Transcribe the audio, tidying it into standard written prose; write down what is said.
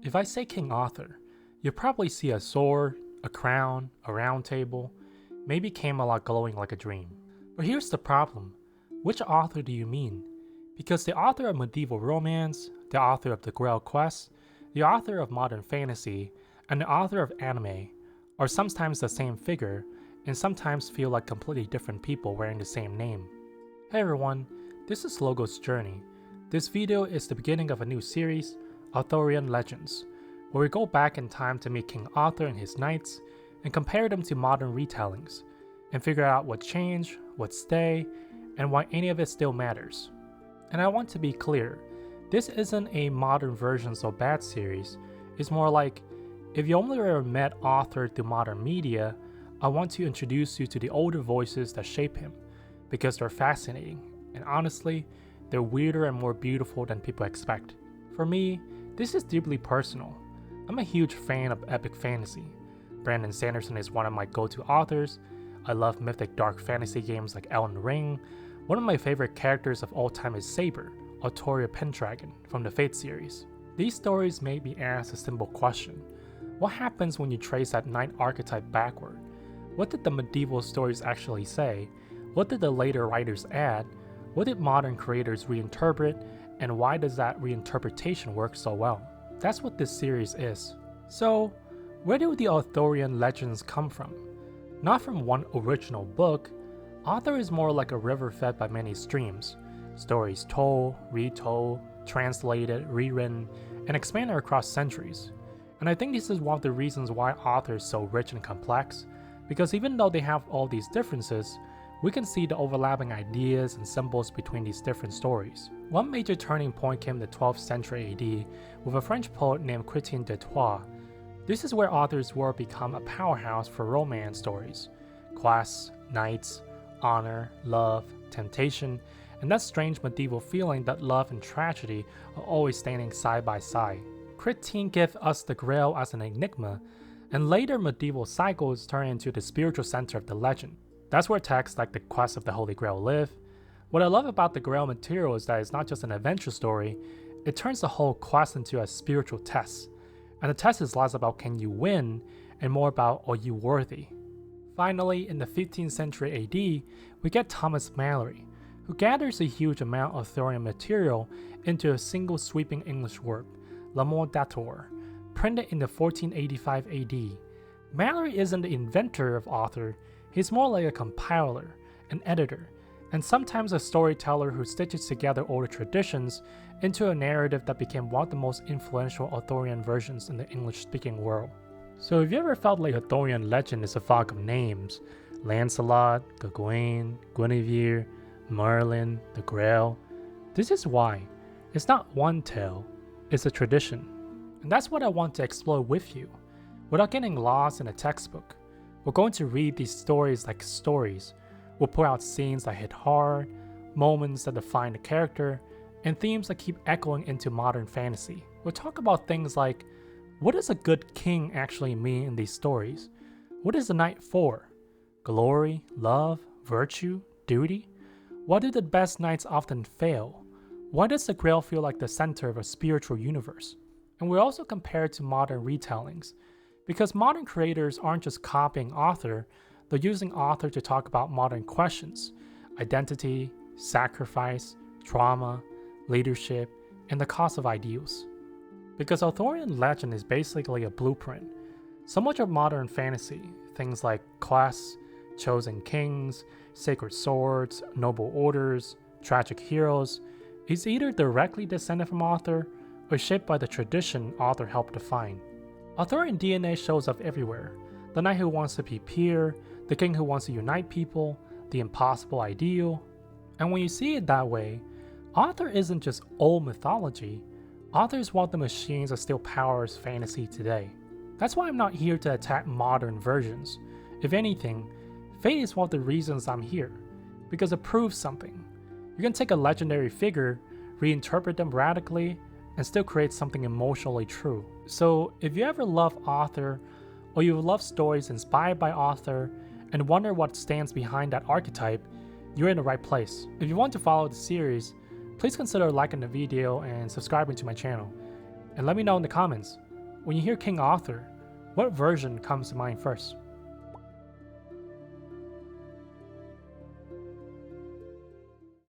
If I say King Arthur, you'll probably see a sword, a crown, a round table, maybe Camelot glowing like a dream. But here's the problem. Which Arthur do you mean? Because the author of medieval romance, the author of the Grail quest, the author of modern fantasy, and the author of anime are sometimes the same figure and sometimes feel like completely different people wearing the same name. Hey everyone, this is Logo's Journey. This video is the beginning of a new series, Arthurian Legends, where we go back in time to meet King Arthur and his knights and compare them to modern retellings and figure out what changed, what stayed, and why any of it still matters. And I want to be clear, this isn't a modern versions of bad series. It's more like, if you only ever met Arthur through modern media, I want to introduce you to the older voices that shape him, because they're fascinating, and honestly, they're weirder and more beautiful than people expect. For me, this is deeply personal. I'm a huge fan of epic fantasy. Brandon Sanderson is one of my go-to authors. I love mythic dark fantasy games like Elden Ring. One of my favorite characters of all time is Saber, Arthurian Pendragon from the Fate series. These stories made me ask a simple question. What happens when you trace that knight archetype backward? What did the medieval stories actually say? What did the later writers add? What did modern creators reinterpret? And why does that reinterpretation work so well? That's what this series is. So, where do the Arthurian legends come from? Not from one original book. Arthur is more like a river fed by many streams. Stories told, retold, translated, rewritten, and expanded across centuries. And I think this is one of the reasons why Arthur is so rich and complex, because even though they have all these differences, we can see the overlapping ideas and symbols between these different stories. One major turning point came in the 12th century AD with a French poet named Chrétien de Troyes. This is where Arthur's world became a powerhouse for romance stories. Quests, knights, honor, love, temptation, and that strange medieval feeling that love and tragedy are always standing side by side. Chrétien gave us the Grail as an enigma, and later medieval cycles turn into the spiritual center of the legend. That's where texts like the Quest of the Holy Grail live. What I love about the Grail material is that it's not just an adventure story, it turns the whole quest into a spiritual test. And the test is less about can you win, and more about are you worthy. Finally, in the 15th century AD, we get Thomas Malory, who gathers a huge amount of Arthurian material into a single sweeping English work, L'Amour d'Arthur, printed in the 1485 AD. Malory isn't the inventor of Arthur, he's more like a compiler, an editor, and sometimes a storyteller who stitches together older traditions into a narrative that became one of the most influential Arthurian versions in the English-speaking world. So if you ever felt like Arthurian legend is a fog of names, Lancelot, Gawain, Guinevere, Merlin, the Grail, this is why. It's not one tale, it's a tradition. And that's what I want to explore with you. Without getting lost in a textbook, we're going to read these stories like stories. We'll pull out scenes that hit hard, moments that define the character, and themes that keep echoing into modern fantasy. We'll talk about things like, what does a good king actually mean in these stories? What is a knight for? Glory, love, virtue, duty? Why do the best knights often fail? Why does the Grail feel like the center of a spiritual universe? And we'll also compare it to modern retellings, because modern creators aren't just copying Arthur, they're using Arthur to talk about modern questions, identity, sacrifice, trauma, leadership, and the cost of ideals. Because Arthurian legend is basically a blueprint. So much of modern fantasy, things like quests, chosen kings, sacred swords, noble orders, tragic heroes, is either directly descended from Arthur or shaped by the tradition Arthur helped define. Arthurian DNA shows up everywhere. The knight who wants to be pure, the king who wants to unite people, the impossible ideal. And when you see it that way, Arthur isn't just old mythology, Arthur is one of the machines that still powers fantasy today. That's why I'm not here to attack modern versions. If anything, Fate is one of the reasons I'm here, because it proves something. You can take a legendary figure, reinterpret them radically, and still create something emotionally true. So if you ever love Arthur, or you love stories inspired by Arthur, and wonder what stands behind that archetype, you're in the right place. If you want to follow the series, please consider liking the video and subscribing to my channel. And let me know in the comments, When you hear King Arthur, what version comes to mind first?